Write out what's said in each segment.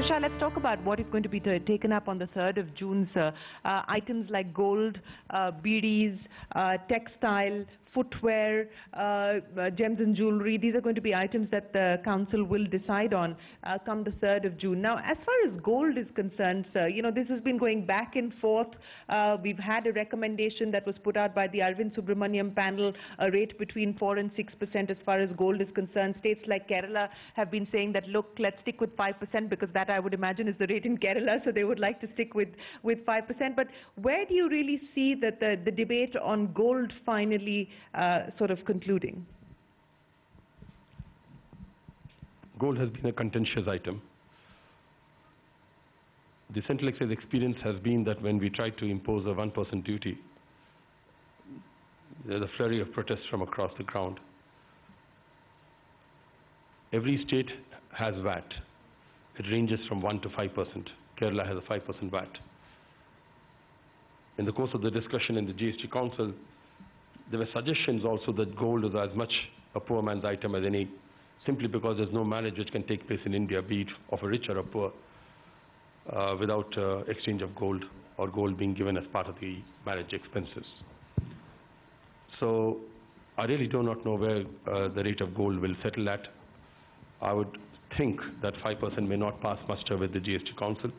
Mr. Shah, let's talk about what is going to be taken up on the 3rd of June, sir. Items like gold, beedies, textile, footwear, gems and jewelry, these are going to be items that the council will decide on come the 3rd of June. Now, as far as gold is concerned, sir, you know, this has been going back and forth. We've had a recommendation that was put out by the Arvind Subramaniam panel, a rate between 4 and 6% as far as gold is concerned. States like Kerala have been saying that, look, let's stick with 5%, because that, I would imagine, is the rate in Kerala, so they would like to stick with 5%. But where do you really see that the debate on gold finally sort of concluding? Gold has been a contentious item. The Central Excise experience has been that when we try to impose a 1% duty, there's a flurry of protests from across the ground. Every state has VAT. It ranges from 1 to 5%. Kerala has a 5% VAT. In the course of the discussion in the GST Council, there were suggestions also that gold is as much a poor man's item as any, simply because there's no marriage which can take place in India, be it of a rich or a poor, without exchange of gold, or gold being given as part of the marriage expenses. So I really do not know where the rate of gold will settle at. I would think that 5% may not pass muster with the GST Council.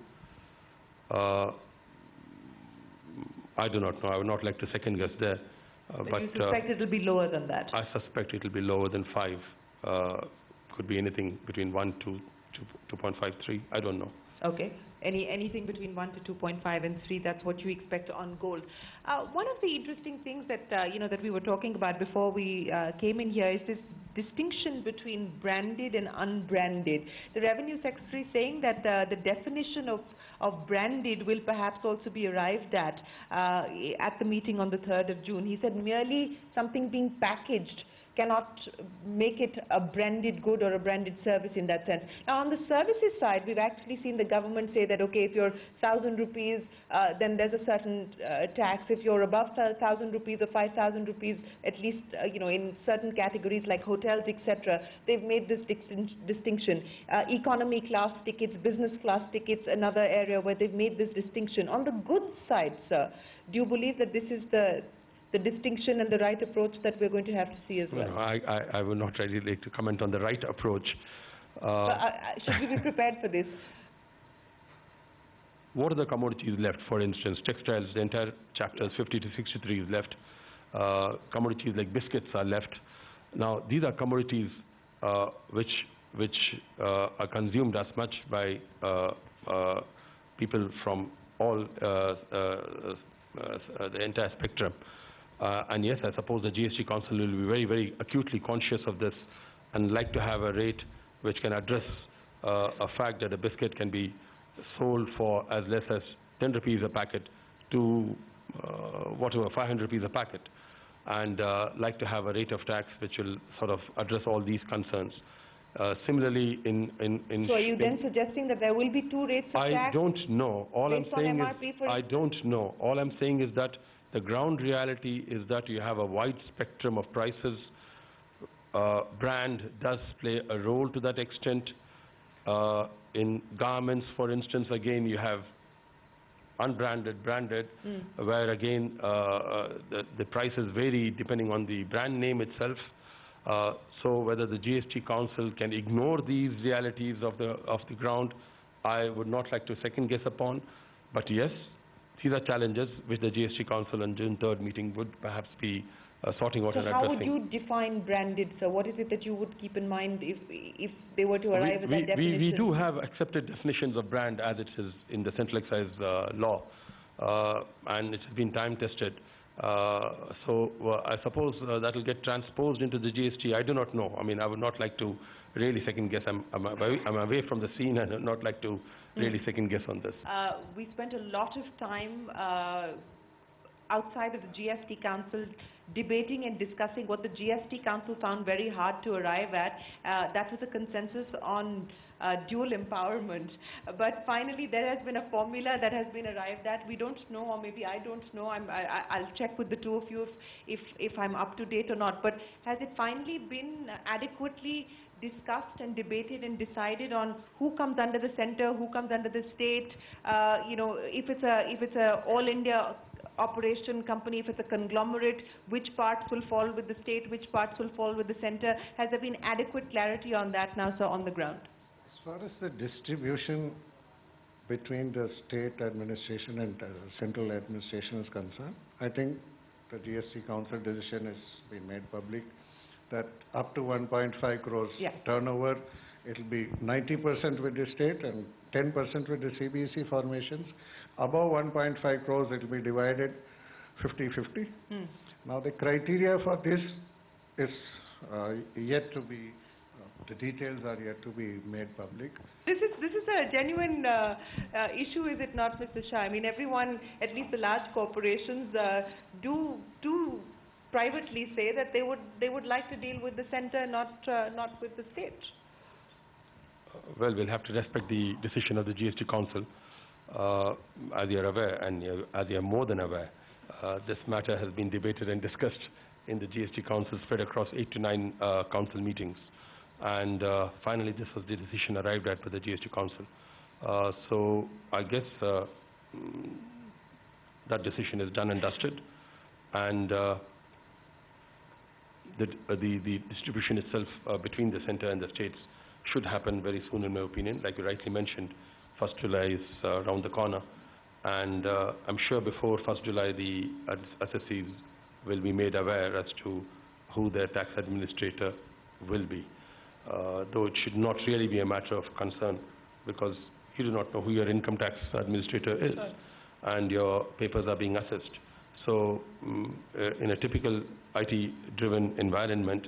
I do not know. I would not like to second guess there. But you suspect it will be lower than that? I suspect it will be lower than 5. Could be anything between 1 to 2.53. I don't know. Okay. Anything between 1 to 2.5 and 3, that's what you expect on gold. One of the interesting things that, that we were talking about before we came in here is this distinction between branded and unbranded. The Revenue Secretary saying that the definition of branded will perhaps also be arrived at the meeting on the 3rd of June. He said merely something being packaged cannot make it a branded good or a branded service in that sense. Now, on the services side, we've actually seen the government say that, okay, if you're 1,000 rupees, then there's a certain tax. If you're above 1,000 rupees or 5,000 rupees, at least, in certain categories like hotels, etc., they've made this distinction. Economy class tickets, business class tickets, another area where they've made this distinction. On the goods side, sir, do you believe that this is the distinction and the right approach that we're going to have to see as well? No, I would not really like to comment on the right approach. Should we be prepared for this? What are the commodities left? For instance, textiles, the entire chapters 50 to 63 is left. Commodities like biscuits are left. Now, these are commodities which are consumed as much by people from all the entire spectrum. And yes, I suppose the GST Council will be very, very acutely conscious of this and like to have a rate which can address a fact that a biscuit can be sold for as less as 10 rupees a packet to 500 rupees a packet, and like to have a rate of tax which will sort of address all these concerns. Similarly, so are you then suggesting that there will be 2 rates of tax? I don't know. All I'm saying is I don't know. All I'm saying is that the ground reality is that you have a wide spectrum of prices. Brand does play a role to that extent. In garments, for instance, again, you have unbranded, branded, where again the prices vary depending on the brand name itself. So whether the GST Council can ignore these realities of the ground, I would not like to second guess upon. But yes, these are challenges which the GST Council on June 3rd meeting would perhaps be sorting out and addressing. So how would you define branded, sir? What is it that you would keep in mind if they were to arrive at that definition? We do have accepted definitions of brand as it is in the Central Excise law, and it's been time tested. So I suppose that will get transposed into the GST. I do not know. I mean, I would not like to really second guess. I'm away from the scene and I would not like to really second guess on this. We spent a lot of time outside of the GST Council debating and discussing what the GST Council found very hard to arrive at. That was a consensus on dual empowerment. But finally, there has been a formula that has been arrived at. We don't know, or maybe I don't know. I'll check with the two of you if I'm up to date or not. But has it finally been adequately discussed and debated and decided on who comes under the center, who comes under the state? If it's a all India operation company, if it's a conglomerate, which parts will fall with the state, which parts will fall with the center? Has there been adequate clarity on that now, sir, on the ground? As far as the distribution between the state administration and central administration is concerned, I think the GST Council decision has been made public that up to 1.5 crores turnover, it will be 90% with the state and 10% with the CBEC formations. Above 1.5 crores, it will be divided 50-50. Now, the criteria for this is yet to be, the details are yet to be made public. This is a genuine issue, is it not, Mr. Shah? I mean, everyone, at least the large corporations, do privately say that they would like to deal with the center, not with the state. Well, we'll have to respect the decision of the GST Council. As you're aware, and as you're more than aware, this matter has been debated and discussed in the GST Council, spread across 8 to 9 council meetings. And finally, this was the decision arrived at by the GST Council. So I guess that decision is done and dusted. And the distribution itself between the center and the states should happen very soon, in my opinion. Like you rightly mentioned, 1st July is around the corner. And I'm sure before 1st July, the assessees will be made aware as to who their tax administrator will be. Though it should not really be a matter of concern, because you do not know who your income tax administrator is, and your papers are being assessed. So in a typical IT-driven environment,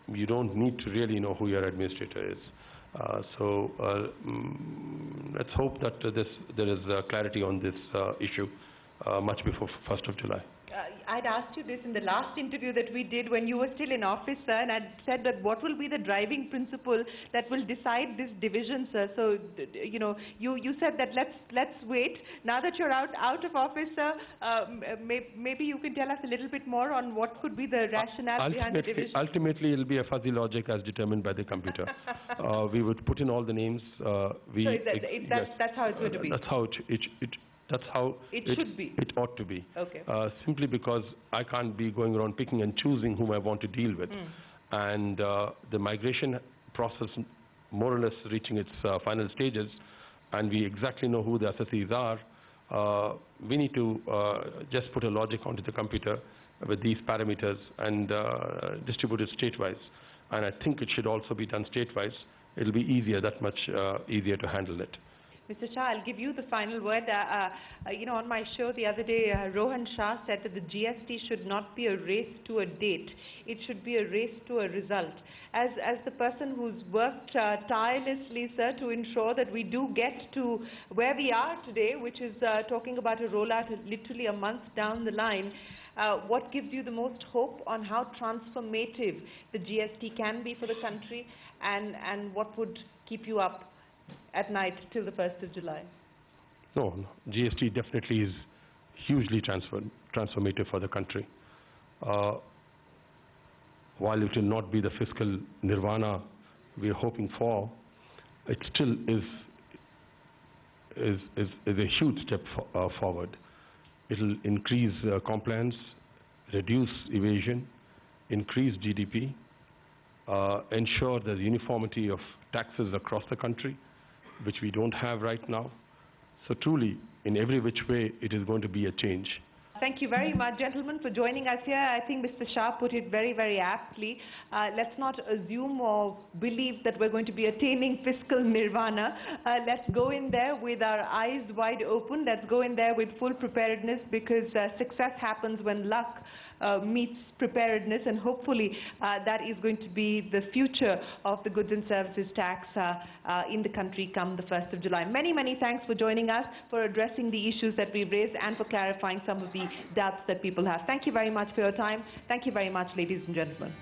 you don't need to really know who your administrator is. Let's hope that there is clarity on this issue much before 1st of July. I'd asked you this in the last interview that we did when you were still in office, sir, and I'd said that what will be the driving principle that will decide this division, sir. So, you said that let's wait. Now that you're out of office, sir, maybe you can tell us a little bit more on what could be the rationale behind the division. Ultimately, it'll be a fuzzy logic as determined by the computer. We would put in all the names. That's how it's going to be. That's how it should be. It ought to be. Okay. Simply because I can't be going around picking and choosing whom I want to deal with. And the migration process more or less reaching its final stages, and we exactly know who the assessees are. We need to just put a logic onto the computer with these parameters and distribute it state-wise. And I think it should also be done state-wise. It'll be easier, that much easier to handle it. Mr. Shah, I'll give you the final word. On my show the other day, Rohan Shah said that the GST should not be a race to a date. It should be a race to a result. As the person who's worked tirelessly, sir, to ensure that we do get to where we are today, which is talking about a rollout literally a month down the line, what gives you the most hope on how transformative the GST can be for the country, and what would keep you up at night till the 1st of July? No, GST definitely is hugely transformative for the country. While it will not be the fiscal nirvana we are hoping for, it still is a huge step forward. It will increase compliance, reduce evasion, increase GDP, ensure the uniformity of taxes across the country, which we don't have right now. So truly, in every which way, it is going to be a change. Thank you very much, gentlemen, for joining us here. I think Mr. Shah put it very, very aptly. Let's not assume or believe that we're going to be attaining fiscal nirvana. Let's go in there with our eyes wide open. Let's go in there with full preparedness, because success happens when luck meets preparedness, and hopefully that is going to be the future of the goods and services tax in the country come the 1st of July. Many, many thanks for joining us, for addressing the issues that we've raised, and for clarifying some of the doubts that people have. Thank you very much for your time. Thank you very much, ladies and gentlemen.